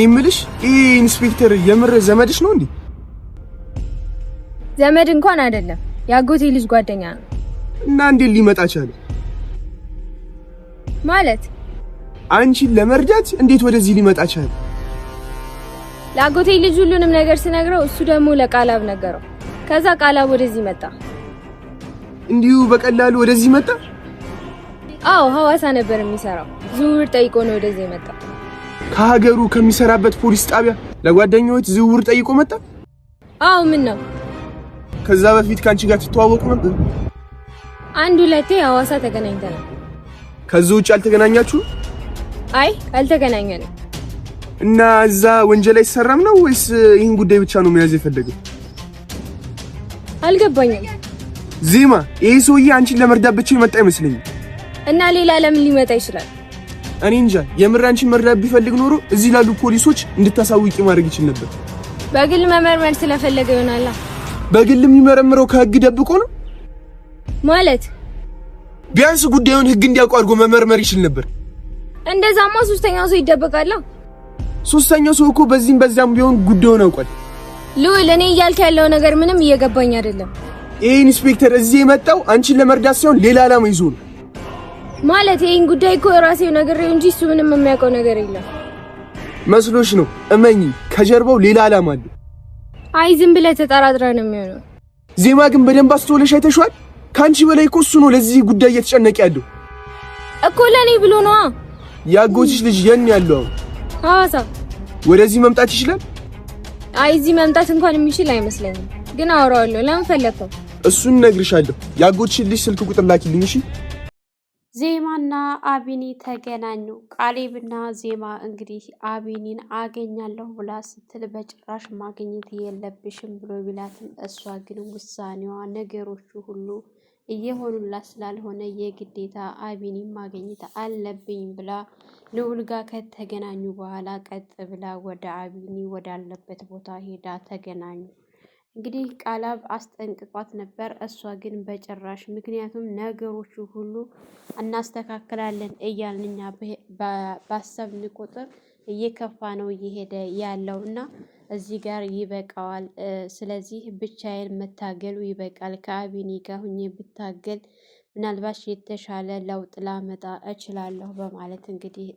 ይምልሽ ኢንስፔክተር የምር ዘመድሽ ነው እንዴ? ዘመድ እንኳን አይደለም ያጎቴ ልጅ ጓደኛ ነው። እና እንዴት ሊመጣ ቻለ? ማለት አንቺን ለመርዳት እንዴት ወደዚህ ሊመጣ ቻለ? ለአጎቴ ልጅ ሁሉንም ነገር ሲነግረው እሱ ደግሞ ለቃላብ ነገረው። ከዛ ቃላብ ወደዚህ መጣ። እንዲሁ በቀላሉ ወደዚህ መጣ? አዎ ሐዋሳ ነበር የሚሰራው። ዝውውር ጠይቆ ነው ወደዚህ መጣ። ከሀገሩ ከሚሰራበት ፖሊስ ጣቢያ ለጓደኞች ዝውውር ጠይቆ መጣ? አዎ ምን ነው? ከዛ በፊት ካንቺ ጋር ተተዋወቁ ነበር? አንድ ሁለቴ ሐዋሳ ተገናኝተናል። ከዛ ውጭ አልተገናኛችሁ? አይ አልተገናኘንም። እና እዛ ወንጀል አይሰራም ነው ወይስ ይሄን ጉዳይ ብቻ ነው መያዝ የፈለገው? አልገባኝም። ዜማ ይሄ ሰውዬ አንቺን ለመርዳት ብቻ የመጣ አይመስለኝም። እና ሌላ ለምን ሊመጣ ይችላል? እኔ እንጃ። የምር አንቺን መርዳት ቢፈልግ ኖሮ እዚህ ላሉ ፖሊሶች እንድታሳውቂ ማድረግ ይችል ነበር። በግል መመርመር ስለፈለገ ይሆናል። በግል የሚመረምረው ከህግ ደብቆ ነው ማለት? ቢያንስ ጉዳዩን ህግ እንዲያውቁ አድርጎ መመርመር ይችል ነበር። እንደዛማ ሶስተኛው ሰው ይደበቃል። ሶስተኛው ሰው እኮ በዚህም በዛም ቢሆን ጉዳዩን አውቋል። ልዑል እኔ እያልክ ያለው ነገር ምንም እየገባኝ አይደለም። ይሄ ኢንስፔክተር እዚህ የመጣው አንቺን ለመርዳት ሳይሆን ሌላ ዓላማ ይዞ ነው። ማለት ይሄን ጉዳይ እኮ ራሴው ነገሬው እንጂ እሱ ምንም የሚያውቀው ነገር የለም። መስሎሽ ነው? እመኚ፣ ከጀርባው ሌላ ዓላማ አለ። አይ ዝም ብለህ ተጠራጥረህ ነው የሚሆነው። ዜማ ግን በደንብ አስተውለሽ አይተሽዋል? ካንቺ በላይ እኮ እሱ ነው ለዚህ ጉዳይ እየተጨነቀ ያለው እኮ። ለኔ ብሎ ነው። ያጎትሽ ልጅ የት ነው ያለው? ሐዋሳ። ወደዚህ መምጣት ይችላል? አይ እዚህ መምጣት እንኳን የሚችል አይመስለኝም፣ ግን አወራዋለሁ። ለምን ፈለከው? እሱን እነግርሻለሁ። ያጎትሽ ልጅ ስልክ ቁጥር ላኪልኝ እሺ። ዜማና አቢኒ ተገናኙ። ቃሌብና ዜማ እንግዲህ አቢኒን አገኛለሁ ብላ ስትል በጭራሽ ማግኘት የለብሽም ብሎ ቢላትም እሷ ግን ውሳኔዋ ነገሮቹ ሁሉ እየሆኑላት ስላልሆነ የግዴታ አቢኒን ማግኘት አለብኝ ብላ ልዑል ጋር ከተገናኙ በኋላ ቀጥ ብላ ወደ አቢኒ ወዳለበት ቦታ ሄዳ ተገናኙ። እንግዲህ ቃላብ አስጠንቅቋት ነበር። እሷ ግን በጭራሽ ምክንያቱም ነገሮቹ ሁሉ እናስተካክላለን እያልን እኛ ባሰብን ቁጥር እየከፋ ነው እየሄደ ያለው እና እዚህ ጋር ይበቃዋል። ስለዚህ ብቻዬን መታገሉ ይበቃል። ከአቢኒ ጋር ሁኜ ብታገል ምናልባት የተሻለ ለውጥ ላመጣ እችላለሁ በማለት እንግዲህ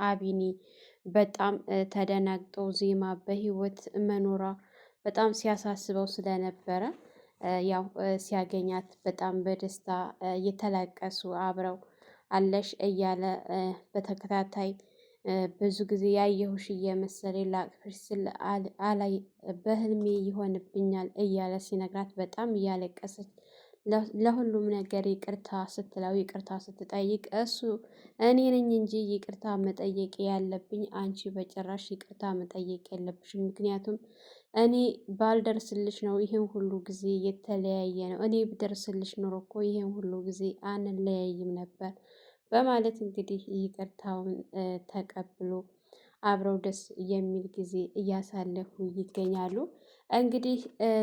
አቢኒ በጣም ተደናግጦ ዜማ በህይወት መኖሯ በጣም ሲያሳስበው ስለነበረ ያው ሲያገኛት በጣም በደስታ እየተላቀሱ አብረው አለሽ እያለ በተከታታይ ብዙ ጊዜ ያየሁሽ እየመሰለኝ ላቅፍሽ ስል አላይ በህልሜ ይሆንብኛል እያለ ሲነግራት በጣም እያለቀሰች ለሁሉም ነገር ይቅርታ ስትለው ይቅርታ ስትጠይቅ እሱ እኔ ነኝ እንጂ ይቅርታ መጠየቅ ያለብኝ አንቺ በጭራሽ ይቅርታ መጠየቅ የለብሽም። ምክንያቱም እኔ ባልደርስልሽ ነው ይሄን ሁሉ ጊዜ የተለያየ ነው። እኔ ብደርስልሽ ኖሮ እኮ ይሄን ሁሉ ጊዜ አንለያይም ነበር በማለት እንግዲህ ይቅርታውን ተቀብሎ አብረው ደስ የሚል ጊዜ እያሳለፉ ይገኛሉ። እንግዲህ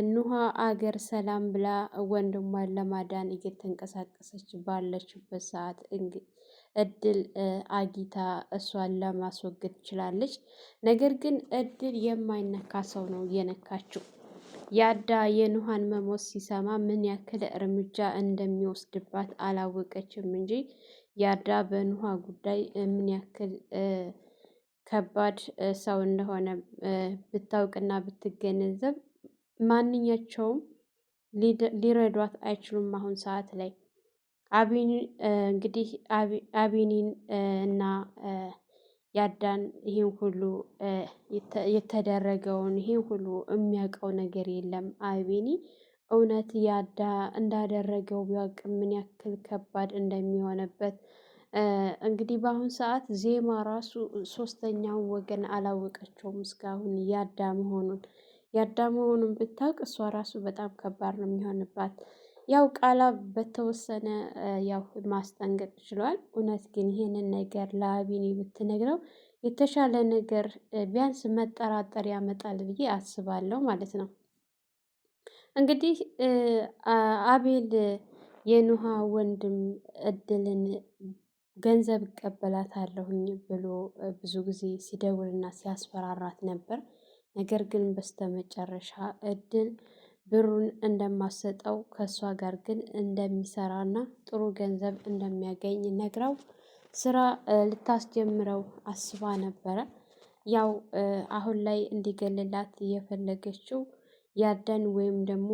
ኑሃ አገር ሰላም ብላ ወንድሟን ለማዳን እየተንቀሳቀሰች ባለችበት ሰዓት እድል አጊታ እሷን ለማስወገድ ትችላለች። ነገር ግን እድል የማይነካ ሰው ነው የነካችው። ያዳ የኑሃን መሞት ሲሰማ ምን ያክል እርምጃ እንደሚወስድባት አላወቀችም እንጂ ያዳ በኑሃ ጉዳይ ምን ያክል ከባድ ሰው እንደሆነ ብታውቅና ብትገነዘብ ማንኛቸውም ሊረዷት አይችሉም። አሁን ሰዓት ላይ እንግዲህ አቢኒን እና ያዳን ይሄን ሁሉ የተደረገውን ይሄን ሁሉ የሚያውቀው ነገር የለም። አቢኒ እውነት ያዳ እንዳደረገው ቢያውቅ ምን ያክል ከባድ እንደሚሆንበት እንግዲህ በአሁን ሰዓት ዜማ ራሱ ሶስተኛው ወገን አላወቀችውም እስካሁን ያዳ መሆኑን ብታውቅ እሷ ራሱ በጣም ከባድ ነው የሚሆንባት። ያው ቃላብ በተወሰነ ያው ማስጠንቀቅ ችሏል። እውነት ግን ይሄንን ነገር ለአቢኒ ብትነግረው የተሻለ ነገር ቢያንስ መጠራጠር ያመጣል ብዬ አስባለሁ ማለት ነው። እንግዲህ አቤል የኑሃ ወንድም እድልን ገንዘብ እቀበላታለሁኝ ብሎ ብዙ ጊዜ ሲደውልና ሲያስፈራራት ነበር። ነገር ግን በስተመጨረሻ እድል ብሩን እንደማሰጠው ከእሷ ጋር ግን እንደሚሰራና ጥሩ ገንዘብ እንደሚያገኝ ነግራው ስራ ልታስጀምረው አስባ ነበረ። ያው አሁን ላይ እንዲገልላት እየፈለገችው ያደን ወይም ደግሞ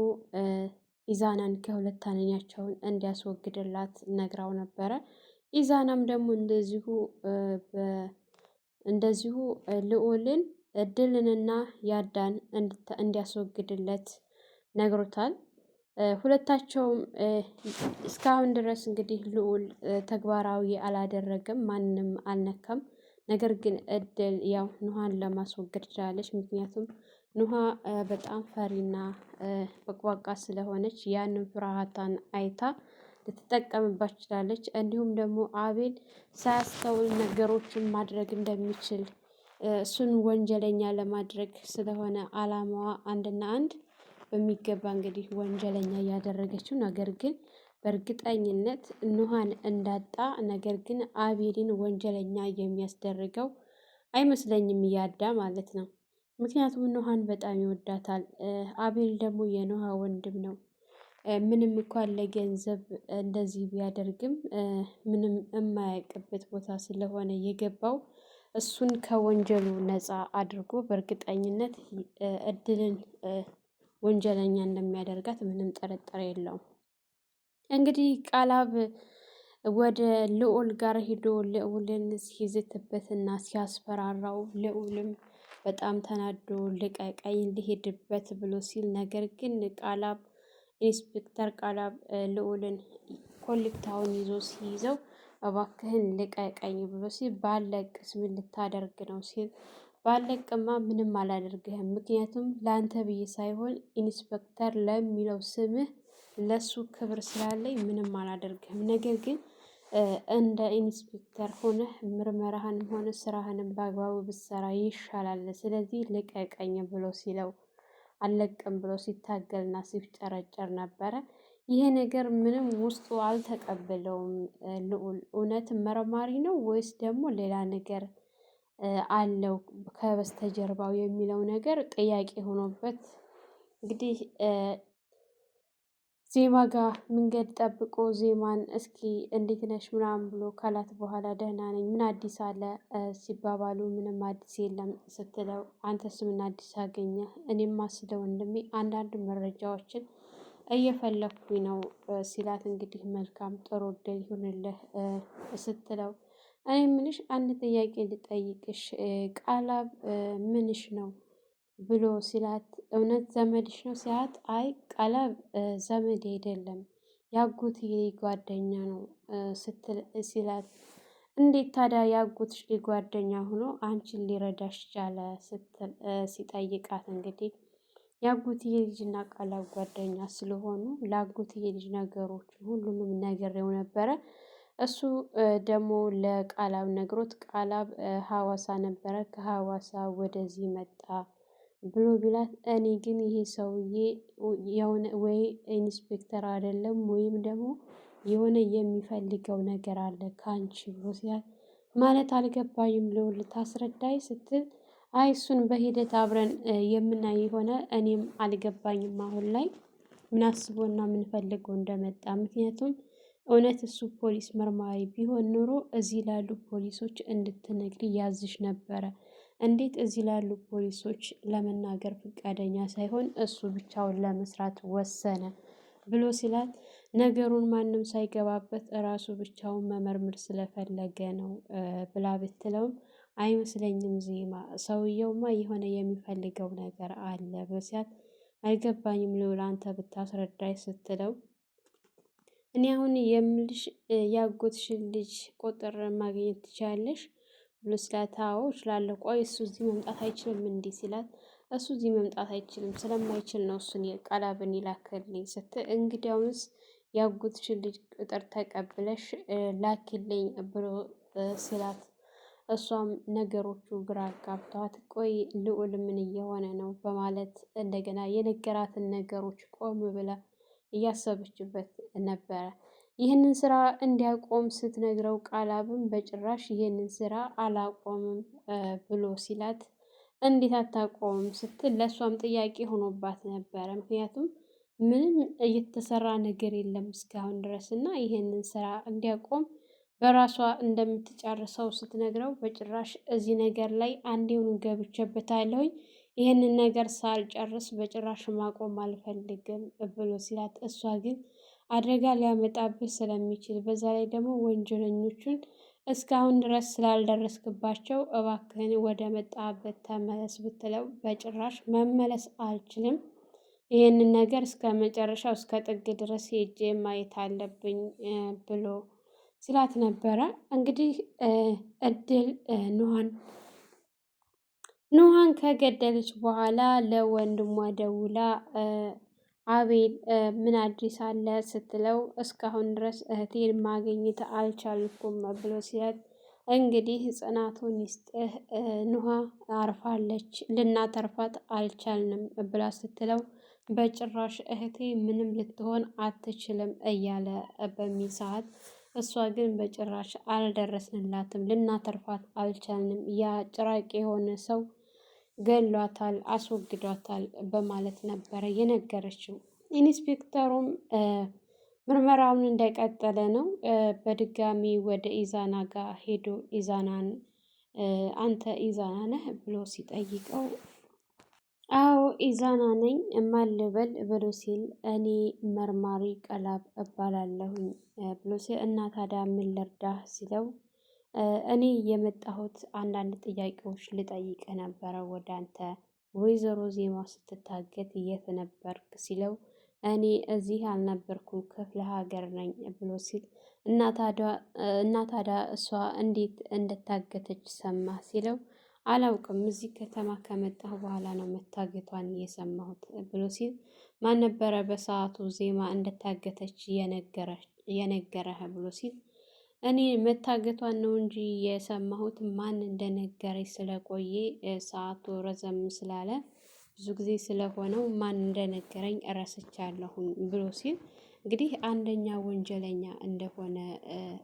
ኢዛናን ከሁለት አንደኛቸውን እንዲያስወግድላት ነግራው ነበረ። ኢዛናም ደግሞ እንደዚሁ ልዑልን እድልንና ያዳን እንዲያስወግድለት ነግሮታል። ሁለታቸውም እስካሁን ድረስ እንግዲህ ልዑል ተግባራዊ አላደረገም፣ ማንም አልነካም። ነገር ግን እድል ያው ኑሃን ለማስወገድ ችላለች። ምክንያቱም ኑሃ በጣም ፈሪና በቅባቃ ስለሆነች ያንን ፍርሃቷን አይታ ልትጠቀምባት ችላለች። እንዲሁም ደግሞ አቤል ሳያስተውል ነገሮችን ማድረግ እንደሚችል እሱን ወንጀለኛ ለማድረግ ስለሆነ አላማዋ አንድና አንድ በሚገባ እንግዲህ ወንጀለኛ እያደረገችው፣ ነገር ግን በእርግጠኝነት ኑሃን እንዳጣ፣ ነገር ግን አቤልን ወንጀለኛ የሚያስደርገው አይመስለኝም እያዳ ማለት ነው። ምክንያቱም ኑሃን በጣም ይወዳታል። አቤል ደግሞ የኑሃ ወንድም ነው። ምንም እንኳን ለገንዘብ እንደዚህ ቢያደርግም ምንም የማያውቅበት ቦታ ስለሆነ የገባው እሱን ከወንጀሉ ነፃ አድርጎ በእርግጠኝነት እድልን ወንጀለኛ እንደሚያደርጋት ምንም ጥርጥር የለውም። እንግዲህ ቃላብ ወደ ልዑል ጋር ሄዶ ልዑልን ሲይዝትበትና ሲያስፈራራው ልዑልም በጣም ተናዶ ልቀቀኝ ልሄድበት ብሎ ሲል፣ ነገር ግን ቃላብ ኢንስፔክተር ቃላብ ልዑልን ኮሌታውን ይዞ ሲይዘው እባክህን ልቀቀኝ ብሎ ሲል፣ ባለቅስ ምን ልታደርግ ነው ሲል፣ ባለቅማ ምንም አላደርግህም፣ ምክንያቱም ለአንተ ብዬ ሳይሆን ኢንስፔክተር ለሚለው ስምህ ለሱ ክብር ስላለኝ ምንም አላደርግህም፣ ነገር ግን እንደ ኢንስፔክተር ሆነህ ምርመራህንም ሆነ ስራህንም በአግባቡ ብትሰራ ይሻላል፣ ስለዚህ ልቀቀኝ ብሎ ሲለው አልለቅም ብሎ ሲታገልና ሲፍጨረጨር ነበረ። ይሄ ነገር ምንም ውስጡ አልተቀበለውም። ልዑል እውነት መርማሪ ነው ወይስ ደግሞ ሌላ ነገር አለው ከበስተጀርባው የሚለው ነገር ጥያቄ ሆኖበት እንግዲህ ዜማ ጋር መንገድ ጠብቆ ዜማን እስኪ እንዴት ነሽ ምናምን ብሎ ካላት በኋላ ደህና ነኝ፣ ምን አዲስ አለ ሲባባሉ ምንም አዲስ የለም ስትለው፣ አንተስ ምን አዲስ አገኘ? እኔማ ስለ ወንድሜ አንዳንድ መረጃዎችን እየፈለኩኝ ነው ሲላት፣ እንግዲህ መልካም ጥሩ እድል ይሁንልህ ስትለው፣ እኔ ምንሽ አንድ ጥያቄ ልጠይቅሽ ቃላብ ምንሽ ነው ብሎ ሲላት፣ እውነት ዘመድሽ ነው ሲላት፣ አይ ቃላብ ዘመድ አይደለም ያጎቴ ጓደኛ ነው ሲላት፣ እንዴት ታዲያ ያጎትሽ ጓደኛ ሆኖ አንቺን ሊረዳሽ ቻለ ስትል ሲጠይቃት፣ እንግዲህ ያጎቴ ልጅና ቃላብ ጓደኛ ስለሆኑ ለአጎቴ ልጅ ነገሮች ሁሉንም ነግሬው ነበረ። እሱ ደግሞ ለቃላብ ነግሮት ቃላብ ሀዋሳ ነበረ፣ ከሀዋሳ ወደዚህ መጣ ብሎ ቢላት፣ እኔ ግን ይሄ ሰውዬ የሆነ ወይ ኢንስፔክተር አይደለም ወይም ደግሞ የሆነ የሚፈልገው ነገር አለ ከአንቺ ብሎ ሲላት፣ ማለት አልገባኝም ልዑል ታስረዳይ ስትል፣ አይ እሱን በሂደት አብረን የምናይ የሆነ እኔም አልገባኝም አሁን ላይ ምን አስቦና ምን ፈልጎ እንደመጣ። ምክንያቱም እውነት እሱ ፖሊስ መርማሪ ቢሆን ኖሮ እዚህ ላሉ ፖሊሶች እንድትነግሪ ያዝሽ ነበረ። እንዴት እዚህ ላሉ ፖሊሶች ለመናገር ፈቃደኛ ሳይሆን እሱ ብቻውን ለመስራት ወሰነ ብሎ ሲላት፣ ነገሩን ማንም ሳይገባበት እራሱ ብቻውን መመርመር ስለፈለገ ነው ብላ ብትለውም፣ አይመስለኝም ዜማ ሰውየውማ የሆነ የሚፈልገው ነገር አለ ብሎ ሲላት፣ አይገባኝም ልዑል አንተ ብታስረዳይ ስትለው፣ እኔ አሁን የምልሽ ያጎትሽን ልጅ ቁጥር ማግኘት ትችያለሽ ብሎ ሲላት፣ አዎ እችላለሁ። ቆይ እሱ እዚህ መምጣት አይችልም እንዲህ ሲላት፣ እሱ እዚህ መምጣት አይችልም ስለማይችል ነው እሱን ቃላብን ይላክልኝ ስትል፣ እንግዲያውስ ያጎትሽን ልጅ ቁጥር ተቀብለሽ ላኪልኝ ብሎ ሲላት፣ እሷም ነገሮቹ ግራ አጋብተዋት ቆይ ልዑል ምን እየሆነ ነው በማለት እንደገና የነገራትን ነገሮች ቆም ብላ እያሰበችበት ነበረ። ይህንን ስራ እንዲያቆም ስትነግረው ቃላብም በጭራሽ ይህንን ስራ አላቆምም ብሎ ሲላት እንዴት አታቆምም ስትል ለእሷም ጥያቄ ሆኖባት ነበረ። ምክንያቱም ምንም እየተሰራ ነገር የለም እስካሁን ድረስ እና ይህንን ስራ እንዲያቆም በራሷ እንደምትጨርሰው ስትነግረው በጭራሽ እዚህ ነገር ላይ አንዴውኑ ገብቼበታለሁኝ ይህንን ነገር ሳልጨርስ በጭራሽ ማቆም አልፈልግም ብሎ ሲላት እሷ ግን አደጋ ሊያመጣብህ ስለሚችል በዛ ላይ ደግሞ ወንጀለኞቹን እስካሁን ድረስ ስላልደረስክባቸው እባክህን ወደ መጣበት ተመለስ ብትለው በጭራሽ መመለስ አልችልም፣ ይህንን ነገር እስከ መጨረሻው እስከ ጥግ ድረስ ሄጄ ማየት አለብኝ ብሎ ሲላት ነበረ። እንግዲህ እድል ኑሃን ከገደለች በኋላ ለወንድሟ ደውላ አቤል ምን አዲስ አለ ስትለው እስካሁን ድረስ እህቴን ማግኘት አልቻልኩም ብሎ ሲላት እንግዲህ ጽናቱን ይስጥህ ኑሃ አርፋለች ልናተርፋት አልቻልንም ብላ ስትለው በጭራሽ እህቴ ምንም ልትሆን አትችልም እያለ በሚል ሰዓት እሷ ግን በጭራሽ አልደረስንላትም ልናተርፋት አልቻልንም ያ ጭራቅ የሆነ ሰው ገሏታል አስወግዷታል በማለት ነበረ የነገረችው። ኢንስፔክተሩም ምርመራውን እንደቀጠለ ነው። በድጋሚ ወደ ኢዛና ጋር ሄዶ ኢዛናን አንተ ኢዛና ነህ ብሎ ሲጠይቀው አዎ ኢዛና ነኝ ማልበል ብሎ ሲል እኔ መርማሪ ቃላብ እባላለሁኝ ብሎ ሲል እና ታዲያ ምን ልርዳህ ሲለው እኔ የመጣሁት አንዳንድ ጥያቄዎች ልጠይቅ ነበረ ወደ አንተ። ወይዘሮ ዜማ ስትታገት የት ነበርክ ሲለው እኔ እዚህ አልነበርኩም ክፍለ ሀገር ነኝ ብሎ ሲል እና ታዲያ እሷ እንዴት እንደታገተች ሰማ ሲለው አላውቅም እዚህ ከተማ ከመጣሁ በኋላ ነው መታገቷን የሰማሁት ብሎ ሲል ማን ነበረ በሰዓቱ ዜማ እንደታገተች የነገረህ ብሎ ሲል እኔ መታገቷን ነው እንጂ የሰማሁት ማን እንደነገረኝ ስለቆየ ሰዓቱ ረዘም ስላለ ብዙ ጊዜ ስለሆነው ማን እንደነገረኝ እረስቻለሁኝ ብሎ ሲል እንግዲህ አንደኛ ወንጀለኛ እንደሆነ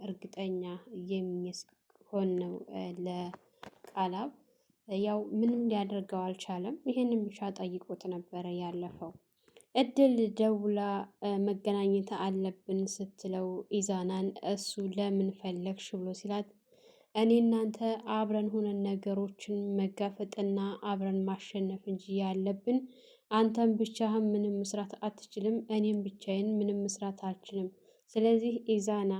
እርግጠኛ የሚሆን ነው ለቃላብ። ያው ምንም ሊያደርገው አልቻለም። ይሄንን ብቻ ጠይቆት ነበረ ያለፈው። እድል ደውላ መገናኘት አለብን ስትለው ኢዛናን እሱ ለምን ፈለግሽ ብሎ ሲላት እኔ እናንተ አብረን ሆነን ነገሮችን መጋፈጥና አብረን ማሸነፍ እንጂ ያለብን አንተም ብቻህን ምንም መስራት አትችልም፣ እኔም ብቻዬን ምንም መስራት አልችልም። ስለዚህ ኢዛና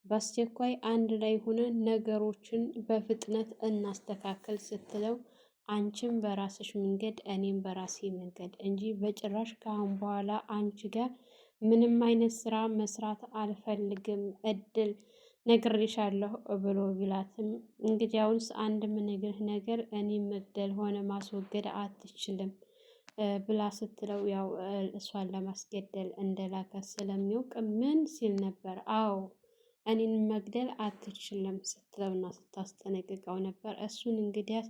በአስቸኳይ አንድ ላይ ሆነን ነገሮችን በፍጥነት እናስተካከል ስትለው አንቺም በራስሽ መንገድ እኔም በራሴ መንገድ እንጂ በጭራሽ ከአሁን በኋላ አንቺ ጋር ምንም አይነት ስራ መስራት አልፈልግም እድል ነግሬሻለሁ ብሎ ቢላትም እንግዲያውስ አንድ ምነግርህ ነገር እኔ መግደል ሆነ ማስወገድ አትችልም ብላ ስትለው ያው እሷን ለማስገደል እንደላከ ስለሚያውቅ ምን ሲል ነበር? አዎ እኔን መግደል አትችልም ስትለውና ስታስጠነቅቀው ነበር። እሱን እንግዲያስ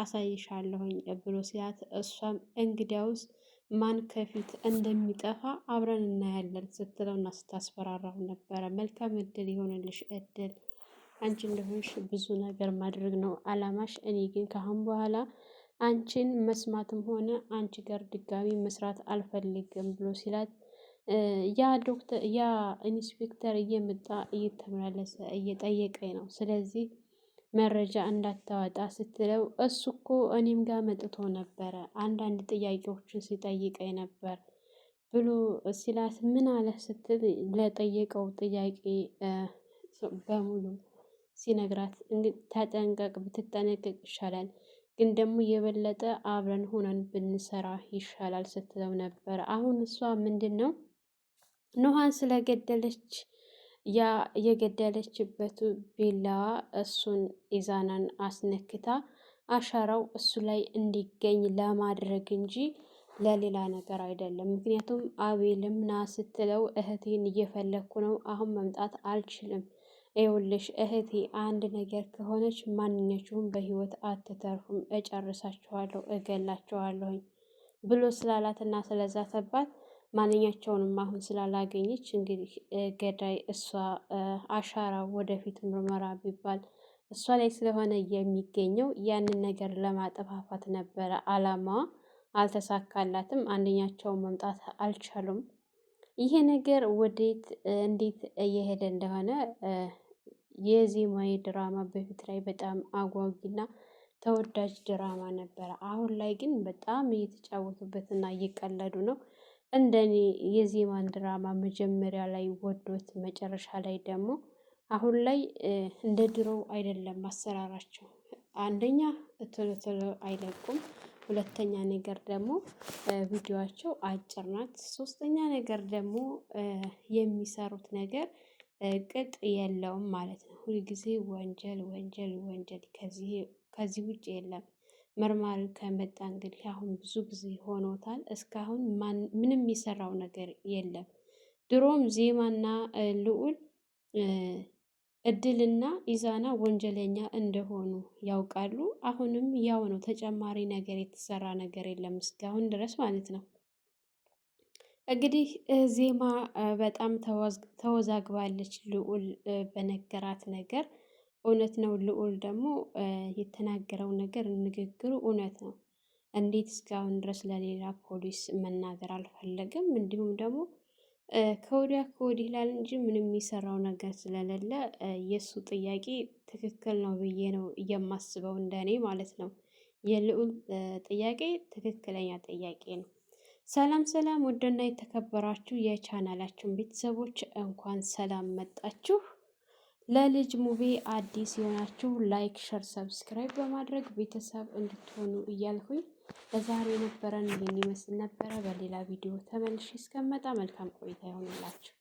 አሳይሻለሁኝ ብሎ ሲላት እሷም እንግዲያውስ ማን ከፊት እንደሚጠፋ አብረን እናያለን ስትለውና ስታስፈራራው ነበረ። መልካም እድል ይሆንልሽ እድል፣ አንቺ እንደሆንሽ ብዙ ነገር ማድረግ ነው አላማሽ። እኔ ግን ከአሁን በኋላ አንቺን መስማትም ሆነ አንቺ ጋር ድጋሚ መስራት አልፈልግም ብሎ ሲላት ያ ኢንስፔክተር እየመጣ እየተመላለሰ እየጠየቀኝ ነው፣ ስለዚህ መረጃ እንዳታወጣ ስትለው እሱ እኮ እኔም ጋር መጥቶ ነበረ አንዳንድ ጥያቄዎችን ሲጠይቀኝ ነበር ብሎ ሲላት ምን አለ ስትል ለጠየቀው ጥያቄ በሙሉ ሲነግራት ተጠንቀቅ፣ ብትጠነቀቅ ይሻላል፣ ግን ደግሞ የበለጠ አብረን ሆነን ብንሰራ ይሻላል ስትለው ነበር። አሁን እሷ ምንድን ነው ኑሃን ስለገደለች ያ የገደለችበት ቢላዋ እሱን ኢዛናን አስነክታ አሻራው እሱ ላይ እንዲገኝ ለማድረግ እንጂ ለሌላ ነገር አይደለም። ምክንያቱም አቤልም ና ስትለው እህቴን እየፈለግኩ ነው፣ አሁን መምጣት አልችልም፣ ይኸውልሽ እህቴ አንድ ነገር ከሆነች ማንኛችሁም በህይወት አትተርፉም፣ እጨርሳችኋለሁ፣ እገላችኋለሁኝ ብሎ ስላላትና ስለዛተባት ማንኛቸውንም አሁን ስላላገኘች እንግዲህ ገዳይ እሷ አሻራ ወደፊት ምርመራ ቢባል እሷ ላይ ስለሆነ የሚገኘው ያንን ነገር ለማጠፋፋት ነበረ አላማዋ። አልተሳካላትም። አንደኛቸውን መምጣት አልቻሉም። ይሄ ነገር ወዴት እንዴት እየሄደ እንደሆነ የዜማዊ ድራማ በፊት ላይ በጣም አጓጊና ተወዳጅ ድራማ ነበረ። አሁን ላይ ግን በጣም እየተጫወቱበትና እየቀለዱ ነው። እንደኔ የዜማን ድራማ መጀመሪያ ላይ ወዶት መጨረሻ ላይ ደግሞ አሁን ላይ እንደ ድሮው አይደለም አሰራራቸው። አንደኛ ቶሎ ቶሎ አይለቁም። ሁለተኛ ነገር ደግሞ ቪዲዮአቸው አጭር ናት። ሶስተኛ ነገር ደግሞ የሚሰሩት ነገር ቅጥ የለውም ማለት ነው። ሁልጊዜ ወንጀል ወንጀል ወንጀል ከዚህ ውጭ የለም። መርማሪ ከመጣ እንግዲህ አሁን ብዙ ጊዜ ሆኖታል። እስካሁን ምንም የሰራው ነገር የለም። ድሮም ዜማና ልዑል እድልና ኢዛና ወንጀለኛ እንደሆኑ ያውቃሉ። አሁንም ያው ነው። ተጨማሪ ነገር የተሰራ ነገር የለም እስካሁን ድረስ ማለት ነው። እንግዲህ ዜማ በጣም ተወዛግባለች። ልዑል በነገራት ነገር እውነት ነው። ልዑል ደግሞ የተናገረው ነገር ንግግሩ እውነት ነው። እንዴት እስካሁን ድረስ ለሌላ ፖሊስ መናገር አልፈለገም? እንዲሁም ደግሞ ከወዲያ ከወዲህ ይላል እንጂ ምንም የሚሰራው ነገር ስለሌለ የእሱ ጥያቄ ትክክል ነው ብዬ ነው የማስበው፣ እንደኔ ማለት ነው። የልዑል ጥያቄ ትክክለኛ ጥያቄ ነው። ሰላም ሰላም! ውድና የተከበራችሁ የቻናላችን ቤተሰቦች እንኳን ሰላም መጣችሁ። ለልጅ ሙቤ አዲስ የሆናችሁ ላይክ፣ ሸር፣ ሰብስክራይብ በማድረግ ቤተሰብ እንድትሆኑ እያልኩኝ ለዛሬ የነበረን ይህን ይመስል ነበረ። በሌላ ቪዲዮ ተመልሼ እስከመጣ መልካም ቆይታ ይሆንላችሁ።